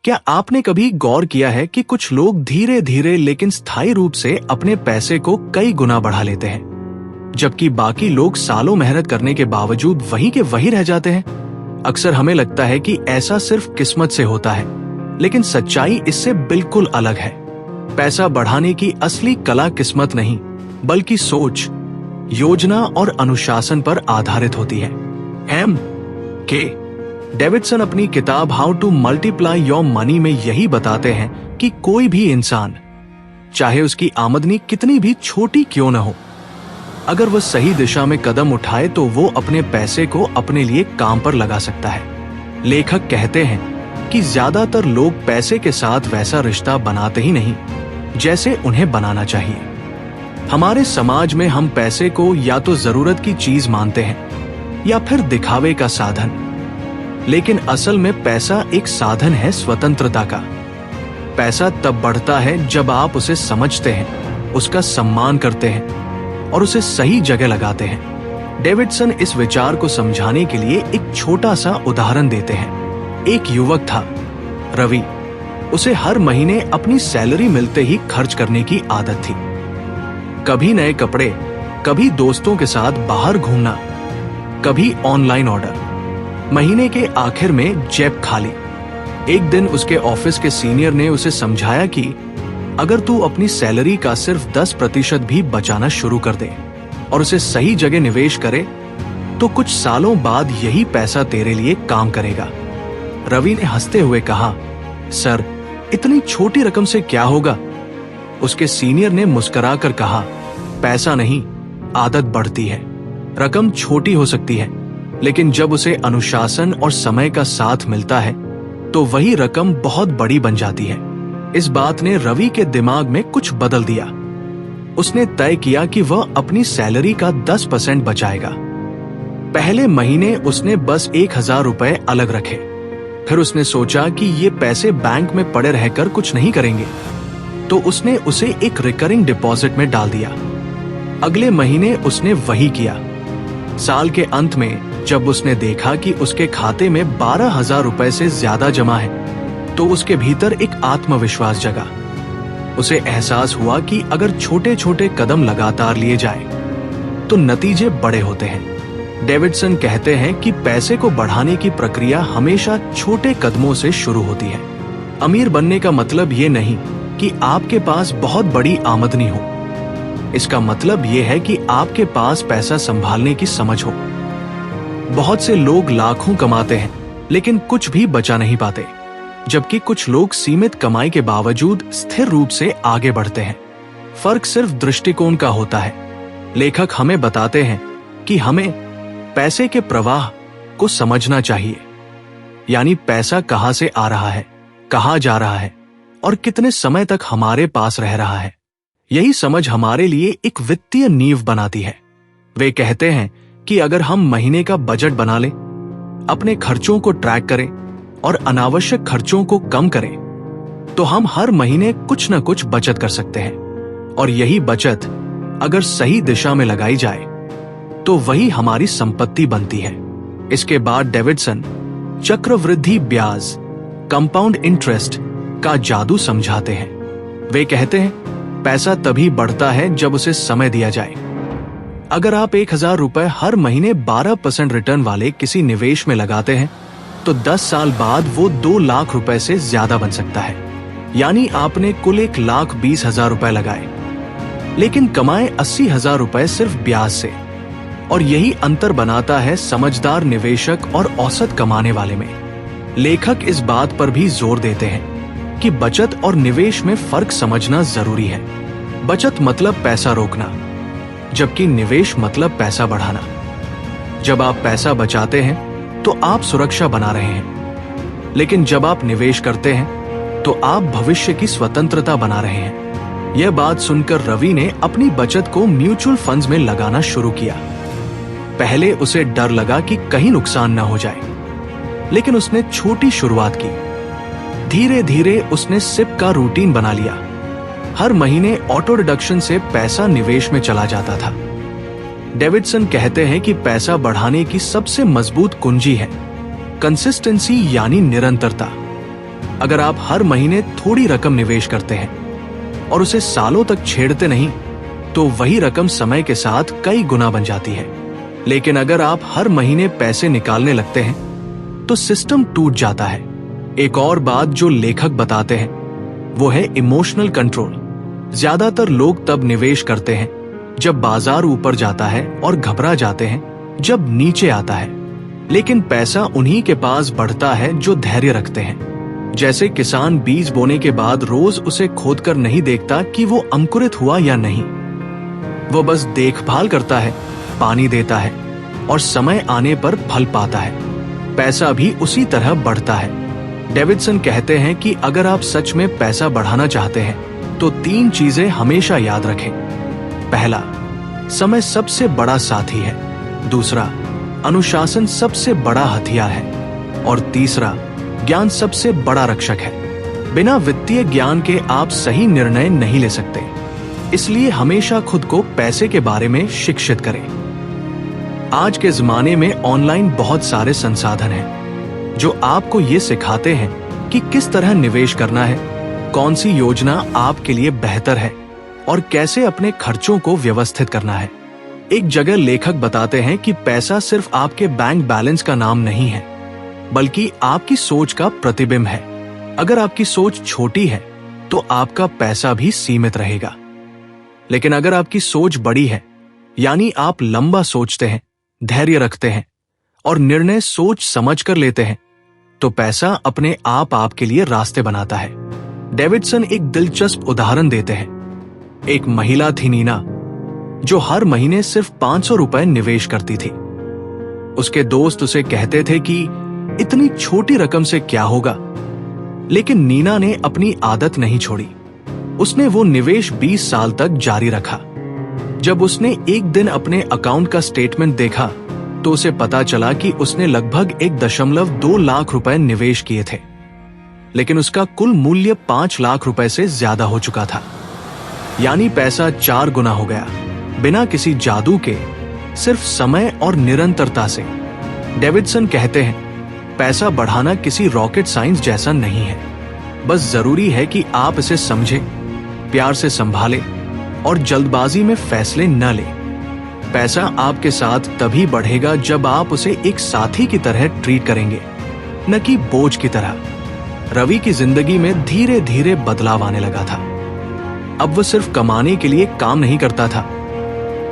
क्या आपने कभी गौर किया है कि कुछ लोग धीरे धीरे लेकिन स्थायी रूप से अपने पैसे को कई गुना बढ़ा लेते हैं, जबकि बाकी लोग सालों मेहनत करने के बावजूद वहीं के वहीं रह जाते हैं? अक्सर हमें लगता है कि ऐसा सिर्फ किस्मत से होता है, लेकिन सच्चाई इससे बिल्कुल अलग है। पैसा बढ़ाने की असली कला किस्मत नहीं, बल्कि सोच, योजना और अनुशासन पर आधारित होती है। के डेविडसन अपनी किताब how to multiply your money में यही बताते हैं कि कोई भी इंसान, चाहे उसकी आमदनी कितनी भी छोटी क्यों न हो, अगर वह सही दिशा में कदम उठाए तो वो अपने पैसे को अपने लिए काम पर लगा सकता है। लेखक कहते हैं कि ज्यादातर लोग पैसे के साथ वैसा रिश्ता बनाते ही नहीं जैसे उन्हें बनाना चाहिए। हमारे समाज में हम पैसे को या तो जरूरत की चीज मानते हैं या फिर दिखावे का साधन, लेकिन असल में पैसा एक साधन है स्वतंत्रता का। पैसा तब बढ़ता है जब आप उसे समझते हैं, उसका सम्मान करते हैं और उसे सही जगह लगाते हैं। डेविडसन इस विचार को समझाने के लिए एक छोटा सा उदाहरण देते हैं। एक युवक था, रवि। उसे हर महीने अपनी सैलरी मिलते ही खर्च करने की आदत थी। कभी नए कपड़े, कभी दोस्तों के साथ बाहर घूमना, कभी ऑनलाइन ऑर्डर। महीने के आखिर में जेब खाली। एक दिन उसके ऑफिस के सीनियर ने उसे समझाया कि अगर तू अपनी सैलरी का सिर्फ 10% भी बचाना शुरू कर दे और उसे सही जगह निवेश करे तो कुछ सालों बाद यही पैसा तेरे लिए काम करेगा। रवि ने हंसते हुए कहा, सर, इतनी छोटी रकम से क्या होगा? उसके सीनियर ने मुस्कुराकर कहा, पैसा नहीं, आदत बढ़ती है। रकम छोटी हो सकती है, लेकिन जब उसे अनुशासन और समय का साथ मिलता है तो वही रकम बहुत बड़ी बन जाती है। इस बात ने रवि के दिमाग में कुछ बदल दिया। उसने तय किया कि वह अपनी सैलरी का 10% बचाएगा। पहले महीने उसने बस 1000 रुपए अलग रखे। फिर उसने सोचा कि ये पैसे बैंक में पड़े रहकर कुछ नहीं करेंगे, तो उसने उसे एक रिकरिंग डिपॉजिट में डाल दिया। अगले महीने उसने वही किया। साल के अंत में जब उसने देखा कि उसके खाते में 12,000 रुपए से ज्यादा जमा है, तो उसके भीतर एक आत्मविश्वास जगा। उसे एहसास हुआ कि अगर छोटे छोटे कदम लगातार लिए जाए तो नतीजे बड़े होते हैं। डेविडसन कहते हैं कि पैसे को बढ़ाने की प्रक्रिया हमेशा छोटे कदमों से शुरू होती है। अमीर बनने का मतलब ये नहीं कि आपके पास बहुत बड़ी आमदनी हो। इसका मतलब ये है कि आपके पास पैसा संभालने की समझ हो। बहुत से लोग लाखों कमाते हैं लेकिन कुछ भी बचा नहीं पाते, जबकि कुछ लोग सीमित कमाई के बावजूद स्थिर रूप से आगे बढ़ते हैं। फर्क सिर्फ दृष्टिकोण का होता है। लेखक हमें बताते हैं कि हमें पैसे के प्रवाह को समझना चाहिए, यानी पैसा कहां से आ रहा है, कहां जा रहा है और कितने समय तक हमारे पास रह रहा है। यही समझ हमारे लिए एक वित्तीय नींव बनाती है। वे कहते हैं कि अगर हम महीने का बजट बना लें, अपने खर्चों को ट्रैक करें और अनावश्यक खर्चों को कम करें, तो हम हर महीने कुछ न कुछ बचत कर सकते हैं। और यही बचत अगर सही दिशा में लगाई जाए तो वही हमारी संपत्ति बनती है। इसके बाद डेविडसन चक्रवृद्धि ब्याज, कंपाउंड इंटरेस्ट का जादू समझाते हैं। वे कहते हैं, पैसा तभी बढ़ता है जब उसे समय दिया जाए। अगर आप 1000 रुपए हर महीने 12% रिटर्न वाले किसी निवेश में लगाते हैं तो 10 साल बाद वो 2 लाख रुपए से ज्यादा बन सकता है। यानी आपने कुल 1,20,000 रुपए लगाए, लेकिन कमाए 80,000 रुपए सिर्फ ब्याज से। और यही अंतर बनाता है समझदार निवेशक और औसत कमाने वाले में। लेखक इस बात पर भी जोर देते हैं कि बचत और निवेश में फर्क समझना जरूरी है। बचत मतलब पैसा रोकना, जबकि निवेश मतलब पैसा बढ़ाना। जब आप पैसा बचाते हैं तो आप सुरक्षा बना रहे हैं, लेकिन जब आप निवेश करते हैं तो आप भविष्य की स्वतंत्रता बना रहे हैं। यह बात सुनकर रवि ने अपनी बचत को म्यूचुअल फंड्स में लगाना शुरू किया। पहले उसे डर लगा कि कहीं नुकसान न हो जाए, लेकिन उसने छोटी शुरुआत की। धीरे धीरे उसने सिप का रूटीन बना लिया। हर महीने ऑटो डिडक्शन से पैसा निवेश में चला जाता था। डेविडसन कहते हैं कि पैसा बढ़ाने की सबसे मजबूत कुंजी है कंसिस्टेंसी, यानी निरंतरता। अगर आप हर महीने थोड़ी रकम निवेश करते हैं और उसे सालों तक छेड़ते नहीं, तो वही रकम समय के साथ कई गुना बन जाती है। लेकिन अगर आप हर महीने पैसे निकालने लगते हैं, तो सिस्टम टूट जाता है। एक और बात जो लेखक बताते हैं वो है इमोशनल कंट्रोल। ज्यादातर लोग तब निवेश करते हैं जब बाजार ऊपर जाता है और घबरा जाते हैं जब नीचे आता है। लेकिन पैसा उन्हीं के पास बढ़ता है जो धैर्य रखते हैं। जैसे किसान बीज बोने के बाद रोज उसे खोदकर नहीं देखता कि वो अंकुरित हुआ या नहीं। वो बस देखभाल करता है, पानी देता है और समय आने पर फल पाता है। पैसा भी उसी तरह बढ़ता है। डेविडसन कहते हैं कि अगर आप सच में पैसा बढ़ाना चाहते हैं तो 3 चीजें हमेशा याद रखें। पहला, समय सबसे बड़ा साथी है। दूसरा, अनुशासन सबसे बड़ा हथियार है। और तीसरा, ज्ञान सबसे बड़ा रक्षक है। बिना वित्तीय ज्ञान के आप सही निर्णय नहीं ले सकते। इसलिए हमेशा खुद को पैसे के बारे में शिक्षित करें। आज के जमाने में ऑनलाइन बहुत सारे संसाधन हैं जो आपको ये सिखाते हैं कि किस तरह निवेश करना है, कौन सी योजना आपके लिए बेहतर है और कैसे अपने खर्चों को व्यवस्थित करना है। एक जगह लेखक बताते हैं कि पैसा सिर्फ आपके बैंक बैलेंस का नाम नहीं है, बल्कि आपकी सोच का प्रतिबिंब है। अगर आपकी सोच छोटी है तो आपका पैसा भी सीमित रहेगा। लेकिन अगर आपकी सोच बड़ी है, यानी आप लंबा सोचते हैं, धैर्य रखते हैं और निर्णय सोच समझ कर लेते हैं, तो पैसा अपने आप आपके लिए रास्ते बनाता है। डेविडसन एक दिलचस्प उदाहरण देते हैं। एक महिला थी नीना, जो हर महीने सिर्फ 500 रुपए निवेश करती थी। उसके दोस्त उसे कहते थे कि इतनी छोटी रकम से क्या होगा, लेकिन नीना ने अपनी आदत नहीं छोड़ी। उसने वो निवेश 20 साल तक जारी रखा। जब उसने एक दिन अपने अकाउंट का स्टेटमेंट देखा तो उसे पता चला कि उसने लगभग 1.2 लाख रुपए निवेश किए थे, लेकिन उसका कुल मूल्य 5 लाख रुपए से ज्यादा हो चुका था। यानी पैसा 4 गुना हो गया, बिना किसी जादू के, सिर्फ समय और निरंतरता से। डेविडसन कहते हैं, पैसा बढ़ाना किसी रॉकेट साइंस जैसा नहीं है। बस जरूरी है कि आप इसे समझें, प्यार से संभालें और जल्दबाजी में फैसले न लें। पैसा आपके साथ तभी बढ़ेगा जब आप उसे एक साथी की तरह ट्रीट करेंगे, न कि बोझ की तरह। रवि की जिंदगी में धीरे धीरे बदलाव आने लगा था। अब वो सिर्फ कमाने के लिए काम नहीं करता था,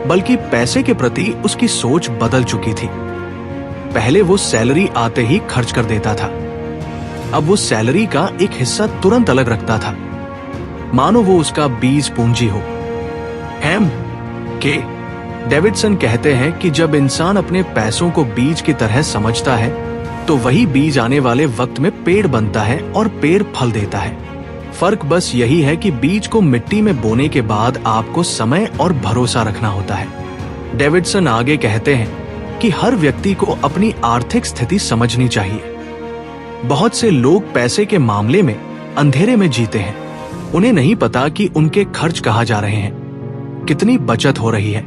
बल्कि पैसे के प्रति उसकी सोच बदल चुकी थी। पहले वो सैलरी आते ही खर्च कर देता था। अब वो सैलरी का एक हिस्सा तुरंत अलग रखता था, मानो वो उसका बीज पूंजी हो। डेविडसन कहते हैं कि जब इंसान अपने पैसों को बीज की तरह समझता है, तो वही बीज आने वाले वक्त में पेड़ बनता है और पेड़ फल देता है। फर्क बस यही है कि बीज को मिट्टी में बोने के बाद आपको समय और भरोसा रखना होता है। डेविडसन आगे कहते हैं कि हर व्यक्ति को अपनी आर्थिक स्थिति समझनी चाहिए। बहुत से लोग पैसे के मामले में अंधेरे में जीते हैं। उन्हें नहीं पता कि उनके खर्च कहाँ जा रहे हैं, कितनी बचत हो रही है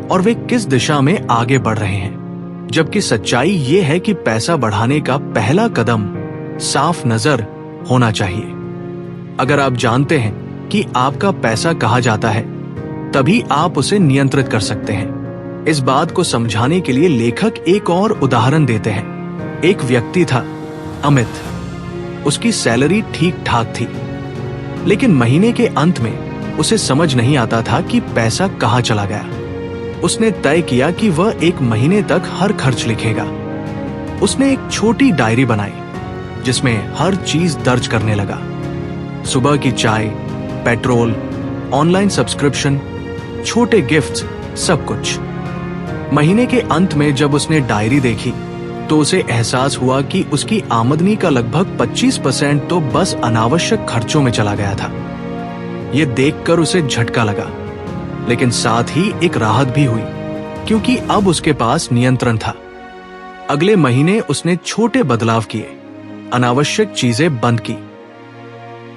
और वे किस दिशा में आगे बढ़ रहे हैं। जबकि सच्चाई ये है कि पैसा बढ़ाने का पहला कदम साफ नजर होना चाहिए। अगर आप जानते हैं कि आपका पैसा कहाँ जाता है, तभी आप उसे नियंत्रित कर सकते हैं। इस बात को समझाने के लिए लेखक एक और उदाहरण देते हैं। एक व्यक्ति था, अमित। उसकी सैलरी ठीक ठाक थी, लेकिन महीने के अंत में उसे समझ नहीं आता था कि पैसा कहाँ चला गया। उसने तय किया कि वह 1 महीने तक हर खर्च लिखेगा। उसने एक छोटी डायरी बनाई जिसमें हर चीज दर्ज करने लगा। सुबह की चाय, पेट्रोल, ऑनलाइन सब्सक्रिप्शन, छोटे गिफ्ट्स, सब कुछ। महीने के अंत में जब उसने डायरी देखी तो उसे एहसास हुआ कि उसकी आमदनी का लगभग 25% तो बस अनावश्यक खर्चों में चला गया था। यह देखकर उसे झटका लगा, लेकिन साथ ही एक राहत भी हुई, क्योंकि अब उसके पास नियंत्रण था। अगले महीने उसने छोटे बदलाव किए, अनावश्यक चीजें बंद की,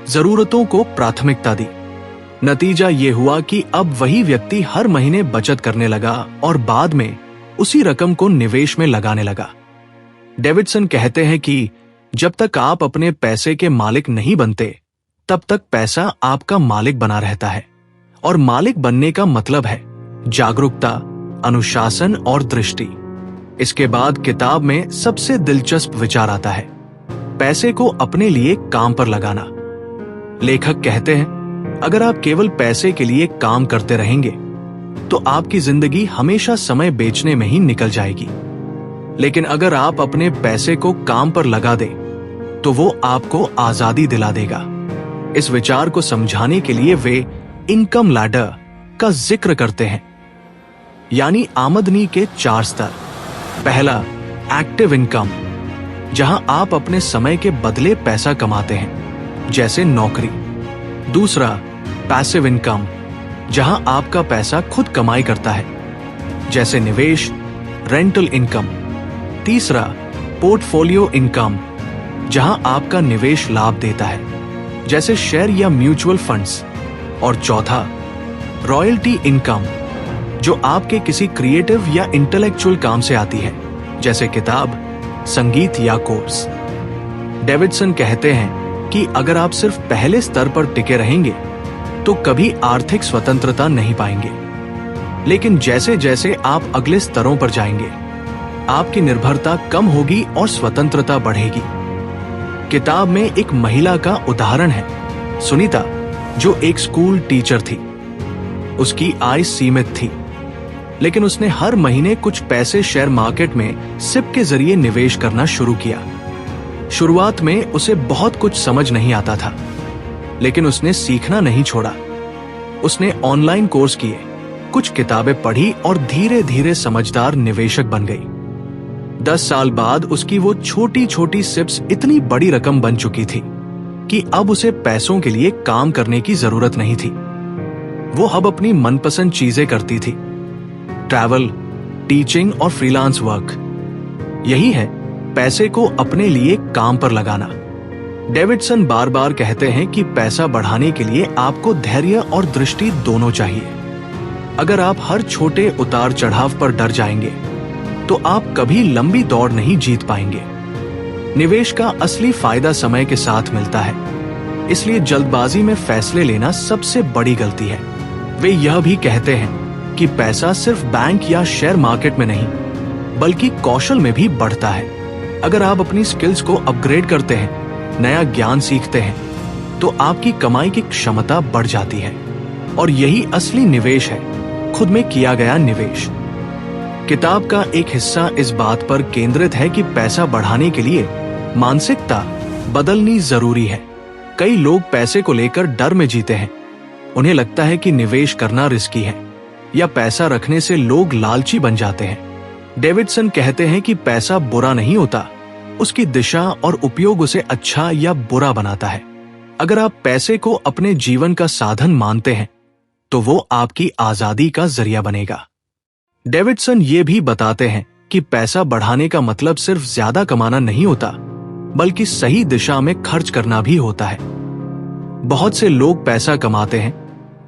जरूरतों को प्राथमिकता दी। नतीजा यह हुआ कि अब वही व्यक्ति हर महीने बचत करने लगा और बाद में उसी रकम को निवेश में लगाने लगा। डेविडसन कहते हैं कि जब तक आप अपने पैसे के मालिक नहीं बनते, तब तक पैसा आपका मालिक बना रहता है। और मालिक बनने का मतलब है जागरूकता, अनुशासन और दृष्टि। इसके बाद किताब में सबसे दिलचस्प विचार आता है, पैसे को अपने लिए काम पर लगाना। लेखक कहते हैं, अगर आप केवल पैसे के लिए काम करते रहेंगे तो आपकी जिंदगी हमेशा समय बेचने में ही निकल जाएगी। लेकिन अगर आप अपने पैसे को काम पर लगा दें तो वो आपको आजादी दिला देगा। इस विचार को समझाने के लिए वे इनकम लैडर का जिक्र करते हैं, यानी आमदनी के 4 स्तर। पहला, एक्टिव इनकम, जहां आप अपने समय के बदले पैसा कमाते हैं, जैसे नौकरी। दूसरा, पैसिव इनकम, जहां आपका पैसा खुद कमाई करता है, जैसे निवेश, रेंटल इनकम। तीसरा, पोर्टफोलियो इनकम, जहां आपका निवेश लाभ देता है, जैसे शेयर या म्यूचुअल फंड्स। और चौथा, रॉयल्टी इनकम, जो आपके किसी क्रिएटिव या इंटेलेक्चुअल काम से आती है, जैसे किताब, संगीत या कोर्स। डेविडसन कहते हैं कि अगर आप सिर्फ पहले स्तर पर टिके रहेंगे तो कभी आर्थिक स्वतंत्रता नहीं पाएंगे। लेकिन जैसे जैसे आप अगले स्तरों पर जाएंगे, आपकी निर्भरता कम होगी और स्वतंत्रता बढ़ेगी। किताब में एक महिला का उदाहरण है, सुनीता, जो एक स्कूल टीचर थी। उसकी आय सीमित थी, लेकिन उसने हर महीने कुछ पैसे शेयर मार्केट में सिप के जरिए निवेश करना शुरू किया। शुरुआत में उसे बहुत कुछ समझ नहीं आता था, लेकिन उसने सीखना नहीं छोड़ा। उसने ऑनलाइन कोर्स किए, कुछ किताबें पढ़ी और धीरे धीरे समझदार निवेशक बन गई। 10 साल बाद उसकी वो छोटी छोटी सिप्स इतनी बड़ी रकम बन चुकी थी कि अब उसे पैसों के लिए काम करने की जरूरत नहीं थी। वो अब अपनी मनपसंद चीजें करती थी, ट्रैवल, टीचिंग और फ्रीलांस वर्क। यही है पैसे को अपने लिए काम पर लगाना। डेविडसन बार बार कहते हैं कि पैसा बढ़ाने के लिए आपको धैर्य और दृष्टि दोनों चाहिए। अगर आप हर छोटे उतार चढ़ाव पर डर जाएंगे तो आप कभी लंबी दौड़ नहीं जीत पाएंगे। निवेश का असली फायदा समय के साथ मिलता है, इसलिए जल्दबाजी में फैसले लेना सबसे बड़ी गलती है। वे यह भी कहते हैं कि पैसा सिर्फ बैंक या शेयर मार्केट में नहीं, बल्कि कौशल में भी बढ़ता है। अगर आप अपनी स्किल्स को अपग्रेड करते हैं, नया ज्ञान सीखते हैं, तो आपकी कमाई की क्षमता बढ़ जाती है। और यही असली निवेश है, खुद में किया गया निवेश। किताब का एक हिस्सा इस बात पर केंद्रित है कि पैसा बढ़ाने के लिए मानसिकता बदलनी जरूरी है। कई लोग पैसे को लेकर डर में जीते हैं। उन्हें लगता है कि निवेश करना रिस्की है या पैसा रखने से लोग लालची बन जाते हैं। डेविडसन कहते हैं कि पैसा बुरा नहीं होता, उसकी दिशा और उपयोग उसे अच्छा या बुरा बनाता है। अगर आप पैसे को अपने जीवन का साधन मानते हैं तो वो आपकी आजादी का जरिया बनेगा। डेविडसन ये भी बताते हैं कि पैसा बढ़ाने का मतलब सिर्फ ज्यादा कमाना नहीं होता, बल्कि सही दिशा में खर्च करना भी होता है। बहुत से लोग पैसा कमाते हैं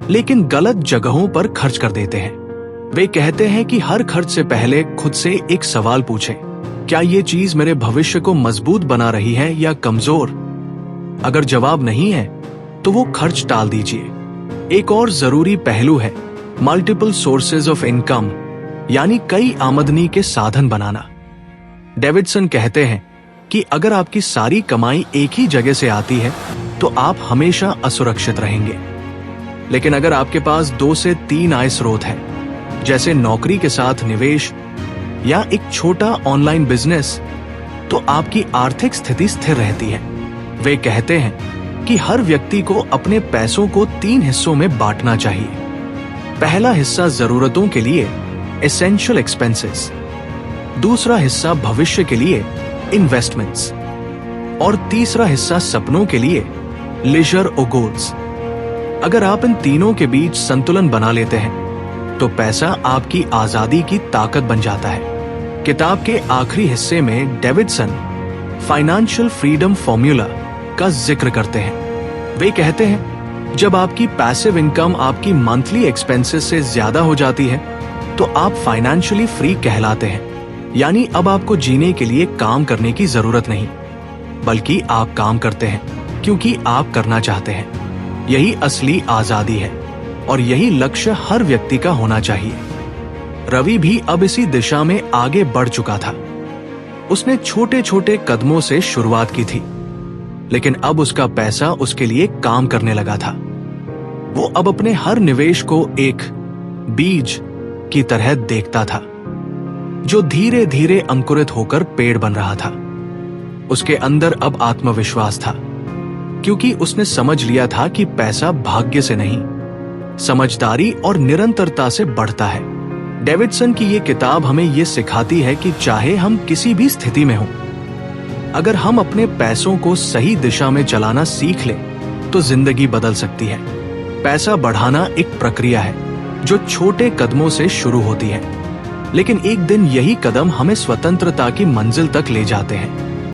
लेकिन गलत जगहों पर खर्च कर देते हैं। वे कहते हैं कि हर खर्च से पहले खुद से एक सवाल पूछें, क्या ये चीज मेरे भविष्य को मजबूत बना रही है या कमजोर? अगर जवाब नहीं है तो वो खर्च टाल दीजिए। एक और जरूरी पहलू है मल्टीपल सोर्सेज ऑफ इनकम, यानी कई आमदनी के साधन बनाना। डेविडसन कहते हैं कि अगर आपकी सारी कमाई एक ही जगह से आती है तो आप हमेशा असुरक्षित रहेंगे। लेकिन अगर आपके पास 2 से 3 आय स्रोत है, जैसे नौकरी के साथ निवेश या एक छोटा ऑनलाइन बिजनेस, तो आपकी आर्थिक स्थिति स्थिर रहती है। वे कहते हैं कि हर व्यक्ति को अपने पैसों को 3 हिस्सों में बांटना चाहिए। पहला हिस्सा जरूरतों के लिए, एसेंशियल एक्सपेंसेस। दूसरा हिस्सा भविष्य के लिए, इन्वेस्टमेंट्स। और तीसरा हिस्सा सपनों के लिए, लीजर और गोल्स। अगर आप इन तीनों के बीच संतुलन बना लेते हैं तो पैसा आपकी आजादी की ताकत बन जाता है। किताब के आखिरी हिस्से में डेविडसन फाइनेंशियल फ्रीडम फॉर्मूला का जिक्र करते हैं। वे कहते हैं, जब आपकी पैसिव इनकम आपकी मंथली एक्सपेंसेस से ज्यादा हो जाती है तो आप फाइनेंशियली फ्री कहलाते हैं, यानी अब आपको जीने के लिए काम करने की जरूरत नहीं। बल्कि आप काम करते हैं क्योंकि आप करना चाहते हैं। यही असली आजादी है और यही लक्ष्य हर व्यक्ति का होना चाहिए। रवि भी अब इसी दिशा में आगे बढ़ चुका था। उसने छोटे छोटे कदमों से शुरुआत की थी, लेकिन अब उसका पैसा उसके लिए काम करने लगा था। वो अब अपने हर निवेश को एक बीज की तरह देखता था, जो धीरे धीरे अंकुरित होकर पेड़ बन रहा था। उसके अंदर अब आत्मविश्वास था, क्योंकि उसने समझ लिया था कि पैसा भाग्य से नहीं, समझदारी और निरंतरता से बढ़ता है। डेविडसन की ये किताब हमें ये सिखाती है कि चाहे हम किसी भी स्थिति में हों, अगर हम अपने पैसों को सही दिशा में चलाना सीख लें तो जिंदगी बदल सकती है। पैसा बढ़ाना एक प्रक्रिया है जो छोटे कदमों से शुरू होती है, लेकिन एक दिन यही कदम हमें स्वतंत्रता की मंजिल तक ले जाते हैं।